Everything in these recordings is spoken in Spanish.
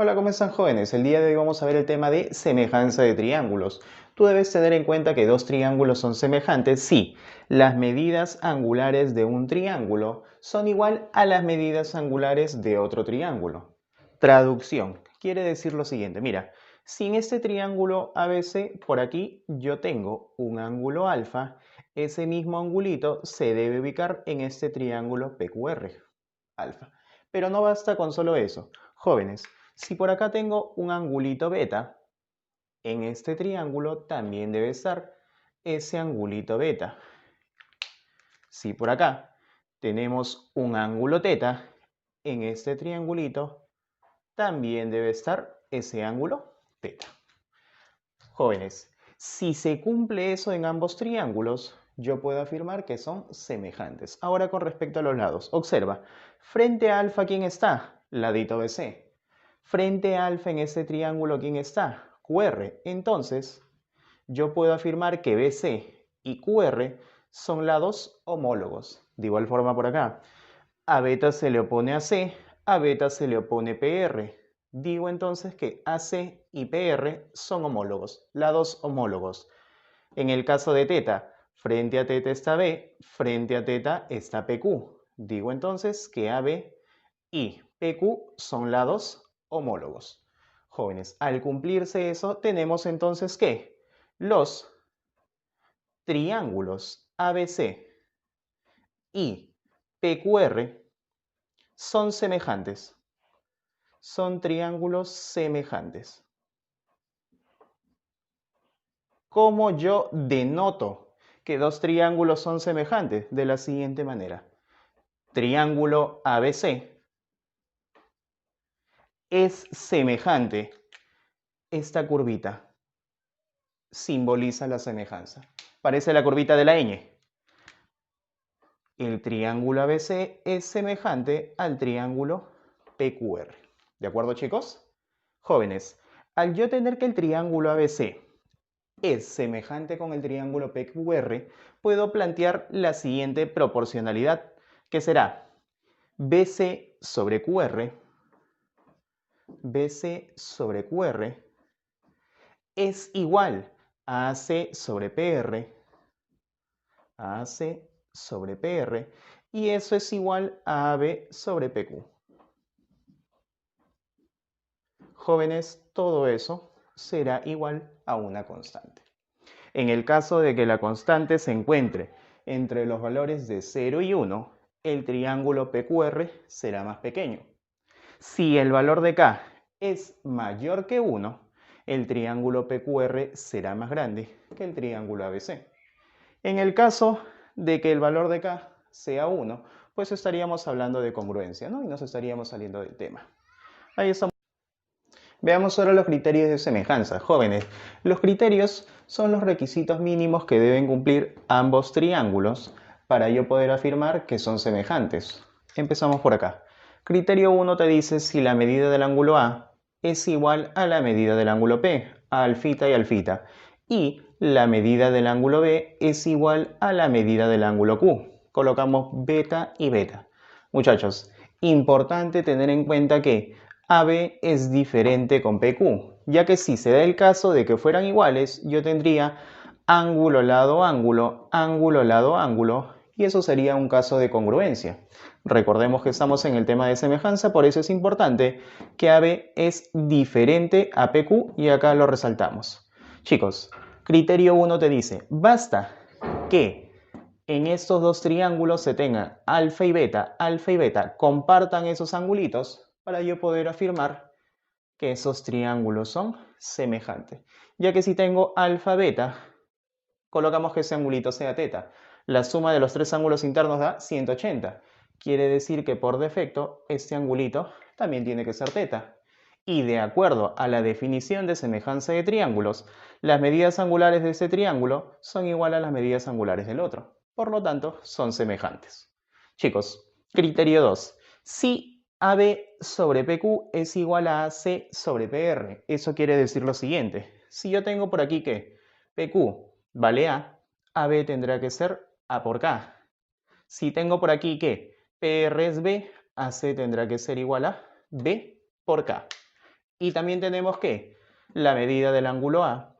Hola, ¿cómo están jóvenes? El día de hoy vamos a ver el tema de semejanza de triángulos. Tú debes tener en cuenta que dos triángulos son semejantes si las medidas angulares de un triángulo son igual a las medidas angulares de otro triángulo. Traducción. Quiere decir lo siguiente, mira, si en este triángulo ABC por aquí yo tengo un ángulo alfa, ese mismo angulito se debe ubicar en este triángulo PQR, alfa. Pero no basta con solo eso. Jóvenes, si por acá tengo un angulito beta, en este triángulo también debe estar ese angulito beta. Si por acá tenemos un ángulo teta, en este triangulito también debe estar ese ángulo teta. Jóvenes, si se cumple eso en ambos triángulos, yo puedo afirmar que son semejantes. Ahora con respecto a los lados, observa, frente a alfa, ¿quién está? Ladito BC. Frente a alfa en este triángulo, ¿quién está? QR. Entonces, yo puedo afirmar que BC y QR son lados homólogos. De igual forma por acá, a beta se le opone a C, a beta se le opone PR. Digo entonces que AC y PR son homólogos, lados homólogos. En el caso de teta, frente a teta está B, frente a teta está PQ. Digo entonces que AB y PQ son lados homólogos. Jóvenes, al cumplirse eso, tenemos entonces que los triángulos ABC y PQR son semejantes. Son triángulos semejantes. ¿Cómo yo denoto que dos triángulos son semejantes? De la siguiente manera. Triángulo ABC es semejante. Esta curvita simboliza la semejanza. Parece la curvita de la ñ. El triángulo ABC es semejante al triángulo PQR. ¿De acuerdo, chicos? Jóvenes, al yo tener que el triángulo ABC es semejante con el triángulo PQR, puedo plantear la siguiente proporcionalidad, que será BC sobre QR, BC sobre QR es igual a AC sobre PR, AC sobre PR, y eso es igual a AB sobre PQ. Jóvenes, todo eso será igual a una constante. En el caso de que la constante se encuentre entre los valores de 0 y 1, el triángulo PQR será más pequeño. Si el valor de K es mayor que 1, el triángulo PQR será más grande que el triángulo ABC. En el caso de que el valor de K sea 1, pues estaríamos hablando de congruencia, ¿no? Y nos estaríamos saliendo del tema. Ahí estamos. Veamos ahora los criterios de semejanza. Jóvenes, los criterios son los requisitos mínimos que deben cumplir ambos triángulos para yo poder afirmar que son semejantes. Empezamos por acá. Criterio 1 te dice si la medida del ángulo A es igual a la medida del ángulo P, a alfita y alfita, y la medida del ángulo B es igual a la medida del ángulo Q. Colocamos beta y beta. Muchachos, importante tener en cuenta que AB es diferente con PQ, ya que si se da el caso de que fueran iguales, yo tendría ángulo lado ángulo, ángulo lado ángulo, y eso sería un caso de congruencia. Recordemos que estamos en el tema de semejanza, por eso es importante que AB es diferente a PQ y acá lo resaltamos. Chicos, criterio 1 te dice, basta que en estos dos triángulos se tengan alfa y beta, compartan esos angulitos para yo poder afirmar que esos triángulos son semejantes. Ya que si tengo alfa, beta, colocamos que ese angulito sea teta. La suma de los tres ángulos internos da 180. Quiere decir que por defecto este angulito también tiene que ser teta. Y de acuerdo a la definición de semejanza de triángulos, las medidas angulares de este triángulo son igual a las medidas angulares del otro. Por lo tanto, son semejantes. Chicos, criterio 2. Si AB sobre PQ es igual a AC sobre PR. Eso quiere decir lo siguiente. Si yo tengo por aquí que PQ vale A, AB tendrá que ser A por K. Si tengo por aquí que PR es B, AC tendrá que ser igual a B por K. Y también tenemos que la medida del ángulo A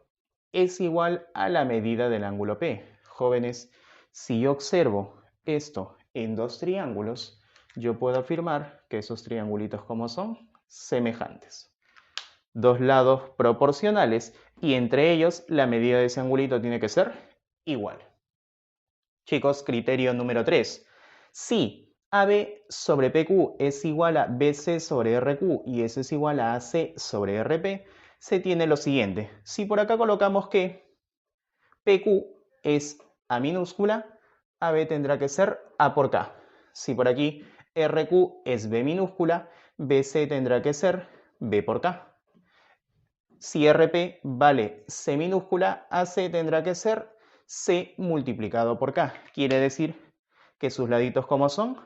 es igual a la medida del ángulo P. Jóvenes, si yo observo esto en dos triángulos, yo puedo afirmar que esos triangulitos como son semejantes. Dos lados proporcionales y entre ellos la medida de ese angulito tiene que ser igual. Chicos, criterio número 3. Si AB sobre PQ es igual a BC sobre RQ y eso es igual a AC sobre RP, se tiene lo siguiente. Si por acá colocamos que PQ es A minúscula, AB tendrá que ser A por K. Si por aquí RQ es B minúscula, BC tendrá que ser B por K. Si RP vale C minúscula, AC tendrá que ser C multiplicado por K. Quiere decir que sus laditos como son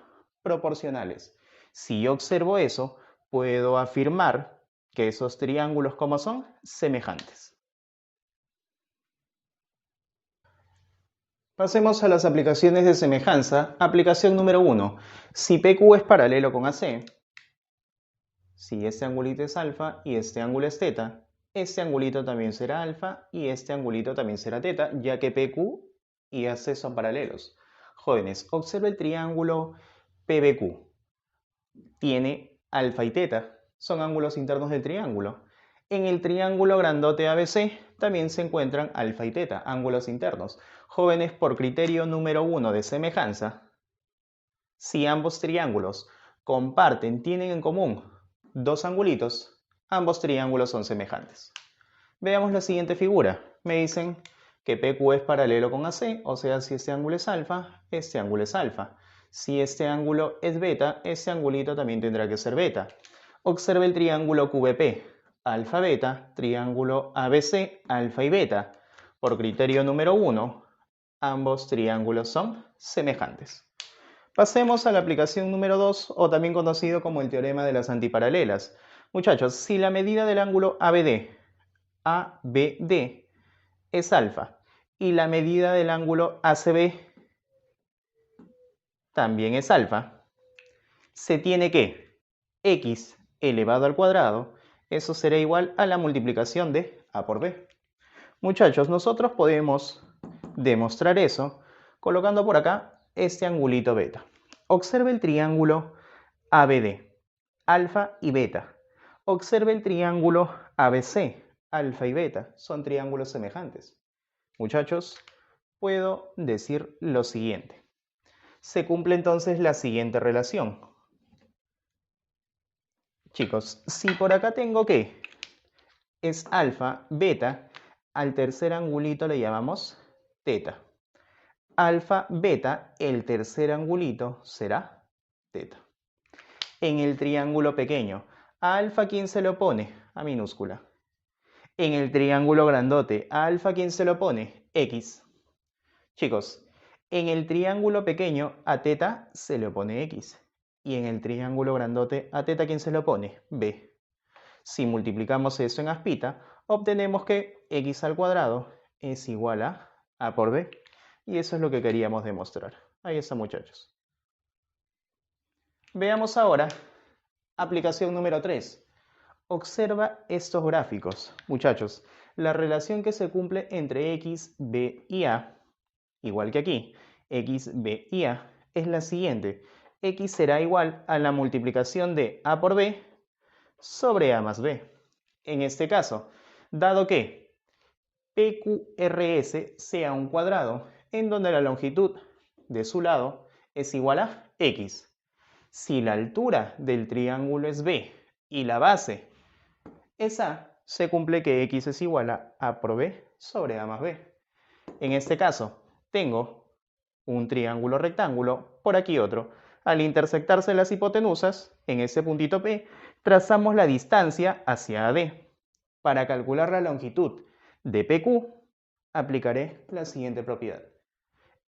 proporcionales. Si yo observo eso, puedo afirmar que esos triángulos como son semejantes. Pasemos a las aplicaciones de semejanza. Aplicación número 1. Si PQ es paralelo con AC, si este angulito es alfa y este ángulo es teta, este angulito también será alfa y este angulito también será teta, ya que PQ y AC son paralelos. Jóvenes, observa el triángulo PBQ. Tiene alfa y teta, son ángulos internos del triángulo. En el triángulo grandote ABC también se encuentran alfa y teta, ángulos internos. Jóvenes, por criterio número 1 de semejanza, si ambos triángulos tienen en común dos angulitos, ambos triángulos son semejantes. Veamos la siguiente figura. Me dicen que PQ es paralelo con AC, o sea, si este ángulo es alfa, este ángulo es alfa. Si este ángulo es beta, este angulito también tendrá que ser beta. Observe el triángulo QVP, alfa beta, triángulo ABC, alfa y beta. Por criterio número 1, ambos triángulos son semejantes. Pasemos a la aplicación número 2, o también conocido como el teorema de las antiparalelas. Muchachos, si la medida del ángulo ABD es alfa y la medida del ángulo ACB también es alfa, se tiene que x elevado al cuadrado, eso será igual a la multiplicación de A por B. Muchachos, nosotros podemos demostrar eso colocando por acá este angulito beta. Observe el triángulo ABD, alfa y beta. Observe el triángulo ABC, alfa y beta. Son triángulos semejantes. Muchachos, puedo decir lo siguiente. Se cumple entonces la siguiente relación. Chicos, si por acá tengo que es alfa, beta, al tercer angulito le llamamos teta. Alfa, beta, el tercer angulito será teta. En el triángulo pequeño, ¿a alfa quién se lo pone? A minúscula. En el triángulo grandote, ¿a alfa quién se lo pone? X. Chicos, en el triángulo pequeño, a teta se le pone X. Y en el triángulo grandote, ¿a teta quién se lo pone? B. Si multiplicamos eso en aspita, obtenemos que x al cuadrado es igual a A por B. Y eso es lo que queríamos demostrar. Ahí está, muchachos. Veamos ahora aplicación número 3. Observa estos gráficos. Muchachos, la relación que se cumple entre x, b y a, igual que aquí, x, b y a, es la siguiente. X será igual a la multiplicación de A por B sobre A más B. En este caso, dado que PQRS sea un cuadrado en donde la longitud de su lado es igual a X. Si la altura del triángulo es B y la base es A, se cumple que X es igual a A por B sobre A más B. En este caso, tengo un triángulo rectángulo, por aquí otro. Al intersectarse las hipotenusas, en ese puntito P, trazamos la distancia hacia AD. Para calcular la longitud de PQ, aplicaré la siguiente propiedad.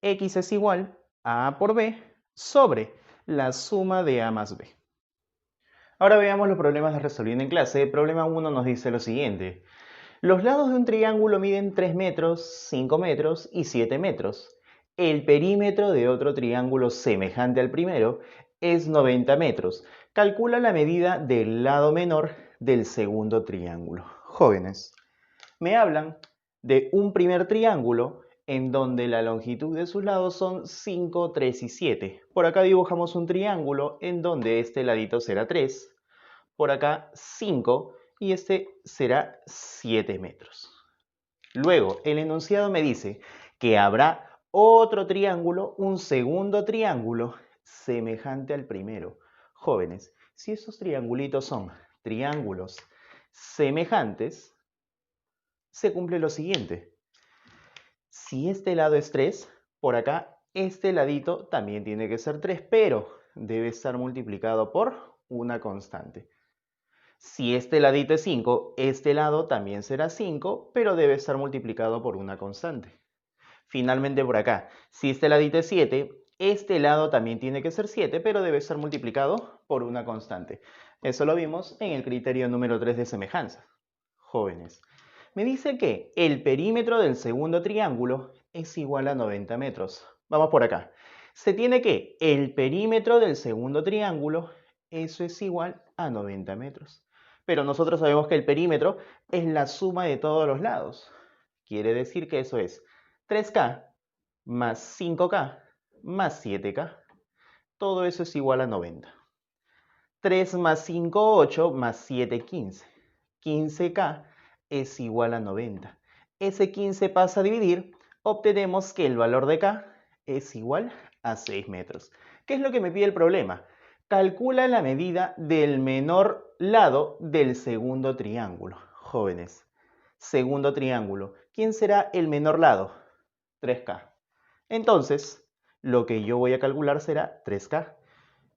X es igual a A por B sobre la suma de A más B. Ahora veamos los problemas de resolviendo en clase. Problema 1 nos dice lo siguiente. Los lados de un triángulo miden 3 metros, 5 metros y 7 metros. El perímetro de otro triángulo semejante al primero es 90 metros. Calcula la medida del lado menor del segundo triángulo. Jóvenes, me hablan de un primer triángulo en donde la longitud de sus lados son 5, 3 y 7. Por acá dibujamos un triángulo en donde este ladito será 3, por acá 5 y este será 7 metros. Luego, el enunciado me dice que habrá otro triángulo, un segundo triángulo, semejante al primero. Jóvenes, si esos triangulitos son triángulos semejantes, se cumple lo siguiente. Si este lado es 3, por acá este ladito también tiene que ser 3, pero debe estar multiplicado por una constante. Si este ladito es 5, este lado también será 5, pero debe estar multiplicado por una constante. Finalmente por acá, si este ladito es 7, este lado también tiene que ser 7, pero debe estar multiplicado por una constante. Eso lo vimos en el criterio número 3 de semejanza. Jóvenes, me dice que el perímetro del segundo triángulo es igual a 90 metros. Vamos por acá. Se tiene que el perímetro del segundo triángulo, eso es igual a 90 metros. Pero nosotros sabemos que el perímetro es la suma de todos los lados. Quiere decir que eso es 3K más 5K más 7K. Todo eso es igual a 90. 3 más 5, 8 más 7, 15. 15K es igual a 90. Ese 15 pasa a dividir, obtenemos que el valor de K es igual a 6 metros. ¿Qué es lo que me pide el problema? Calcula la medida del menor lado del segundo triángulo. Jóvenes, segundo triángulo. ¿Quién será el menor lado? 3K. Entonces, lo que yo voy a calcular será 3K.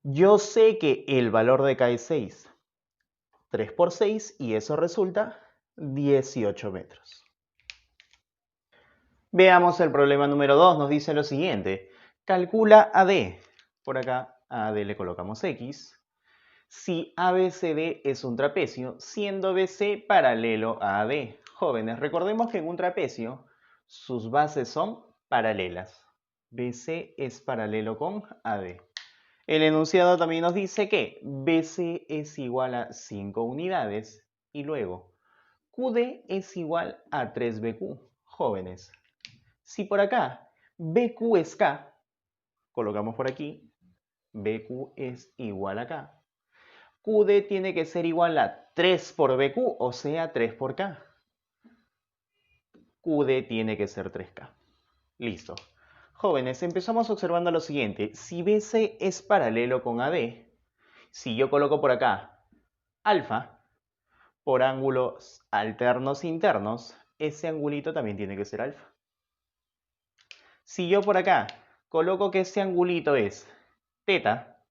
Yo sé que el valor de K es 6. 3 por 6 y eso resulta 18 metros. Veamos el problema número 2. Nos dice lo siguiente. Calcula AD. Por acá a AD le colocamos X. Si ABCD es un trapecio, siendo BC paralelo a AD. Jóvenes, recordemos que en un trapecio sus bases son paralelas. BC es paralelo con AD. El enunciado también nos dice que BC es igual a 5 unidades y luego QD es igual a 3BQ. Jóvenes, si por acá BQ es K, colocamos por aquí, BQ es igual a K, QD tiene que ser igual a 3 por BQ, o sea 3 por K. QD tiene que ser 3K. Listo. Jóvenes, empezamos observando lo siguiente. Si BC es paralelo con AD, si yo coloco por acá alfa por ángulos alternos internos, ese angulito también tiene que ser alfa. Si yo por acá coloco que este angulito es teta,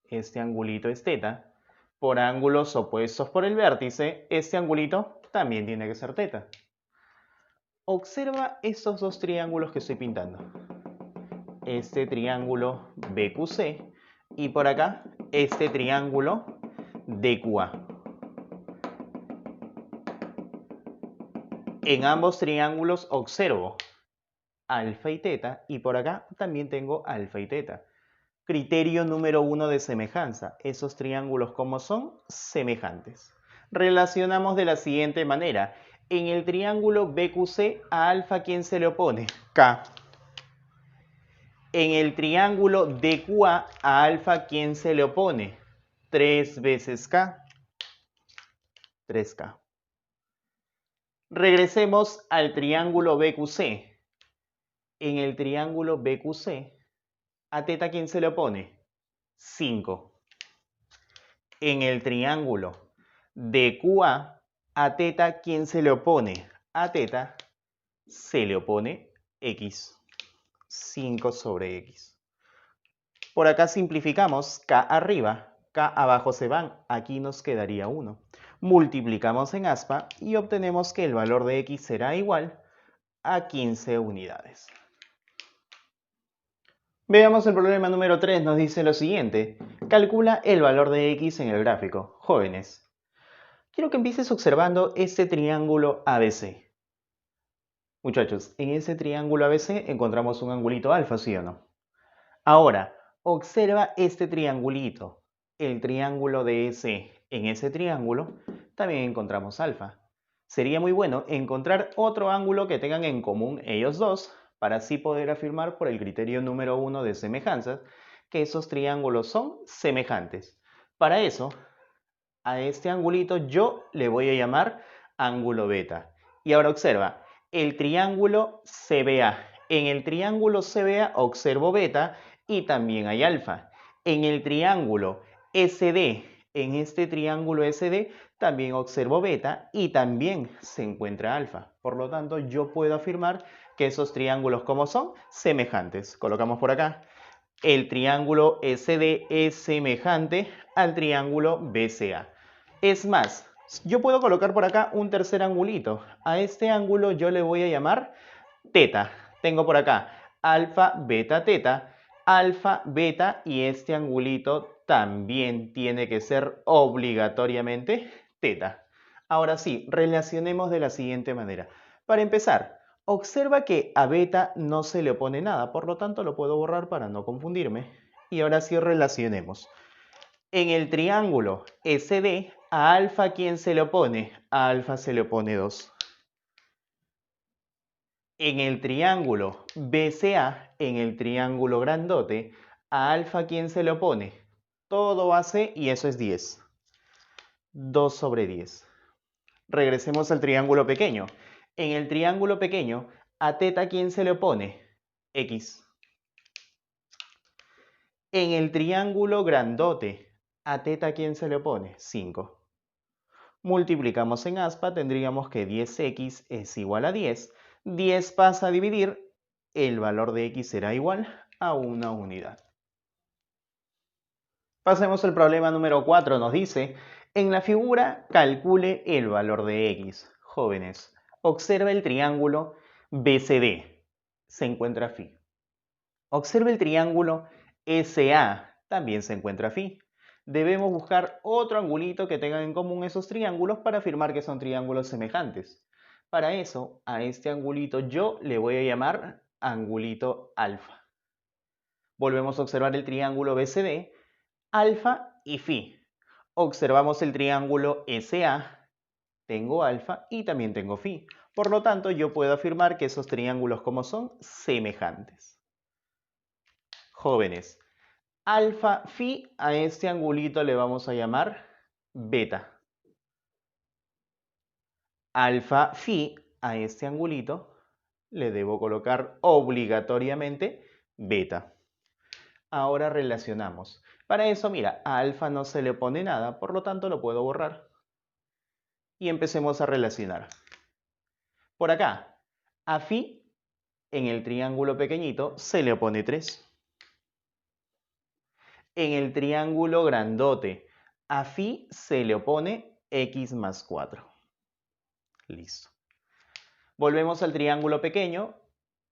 este angulito es teta, por ángulos opuestos por el vértice, este angulito también tiene que ser teta. Observa estos dos triángulos que estoy pintando. Este triángulo BQC y por acá este triángulo DQA. En ambos triángulos observo alfa y teta y por acá también tengo alfa y teta. Criterio número 1 de semejanza. Esos triángulos, ¿cómo son? Semejantes. Relacionamos de la siguiente manera. En el triángulo BQC, a alfa, ¿quién se le opone? K. En el triángulo DQA, a alfa, ¿quién se le opone? 3 veces K. 3K. Regresemos al triángulo BQC. En el triángulo BQC, a teta, ¿quién se le opone? 5. En el triángulo de QA, a teta, ¿quién se le opone? A teta se le opone X. 5 sobre X. Por acá simplificamos K arriba, K abajo se van, aquí nos quedaría 1. Multiplicamos en aspa y obtenemos que el valor de X será igual a 15 unidades. Veamos el problema número 3, nos dice lo siguiente. Calcula el valor de X en el gráfico. Jóvenes, quiero que empieces observando este triángulo ABC. Muchachos, en ese triángulo ABC encontramos un angulito alfa, ¿sí o no? Ahora, observa este triangulito. el triángulo DS. En ese triángulo también encontramos alfa. Sería muy bueno encontrar otro ángulo que tengan en común ellos dos, para así poder afirmar por el criterio número 1 de semejanzas que esos triángulos son semejantes. Para eso, a este angulito yo le voy a llamar ángulo beta. Y ahora observa, el triángulo CBA. En el triángulo CBA observo beta y también hay alfa. En el triángulo SD, en este triángulo SD, también observo beta y también se encuentra alfa. Por lo tanto, yo puedo afirmar que esos triángulos, ¿cómo son? Semejantes. Colocamos por acá. El triángulo SD es semejante al triángulo BCA. Es más, yo puedo colocar por acá un tercer angulito. A este ángulo yo le voy a llamar teta. Tengo por acá alfa, beta, teta, alfa, beta, y este angulito también tiene que ser obligatoriamente teta. Ahora sí, relacionemos de la siguiente manera. Para empezar, observa que a beta no se le opone nada, por lo tanto lo puedo borrar para no confundirme. Y ahora sí relacionemos. En el triángulo SD, a alfa, ¿quién se le opone? A alfa se le opone 2. En el triángulo BCA, en el triángulo grandote, a alfa, ¿quién se le opone? Todo AC y eso es 10. 2 sobre 10. Regresemos al triángulo pequeño. En el triángulo pequeño, a teta, ¿quién se le opone? X. En el triángulo grandote, a teta, ¿quién se le opone? 5. Multiplicamos en aspa, tendríamos que 10x es igual a 10. 10 pasa a dividir, el valor de x será igual a 1 unidad. Pasemos al problema número 4. Nos dice, en la figura calcule el valor de x. Jóvenes, observa el triángulo BCD. Se encuentra phi. Observa el triángulo SA. También se encuentra phi. Debemos buscar otro angulito que tengan en común esos triángulos para afirmar que son triángulos semejantes. Para eso, a este angulito yo le voy a llamar angulito alfa. Volvemos a observar el triángulo BCD, alfa y phi. Observamos el triángulo SA, tengo alfa y también tengo phi. Por lo tanto, yo puedo afirmar que esos triángulos, ¿cómo son? Semejantes. Jóvenes, alfa, phi, a este angulito le vamos a llamar beta. Alfa, phi, a este angulito le debo colocar obligatoriamente beta. Ahora relacionamos. Para eso, mira, a alfa no se le opone nada, por lo tanto lo puedo borrar. Y empecemos a relacionar. Por acá, a phi, en el triángulo pequeñito, se le opone 3. En el triángulo grandote, a phi se le opone x más 4. Listo. Volvemos al triángulo pequeño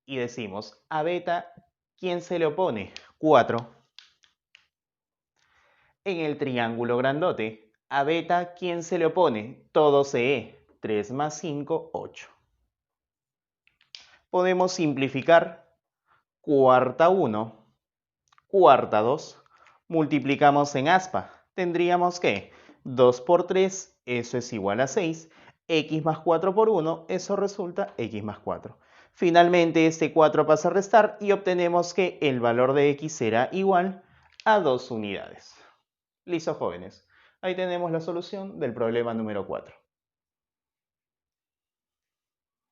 y decimos, a beta, ¿quién se le opone? 4. En el triángulo grandote, a beta, ¿quién se le opone? Todo CE. 3 más 5, 8. Podemos simplificar. Cuarta 1, cuarta 2. Multiplicamos en aspa. Tendríamos que 2 por 3, eso es igual a 6. X más 4 por 1, eso resulta x más 4. Finalmente, este 4 pasa a restar y obtenemos que el valor de x será igual a 2 unidades. Listo, jóvenes. Ahí tenemos la solución del problema número 4.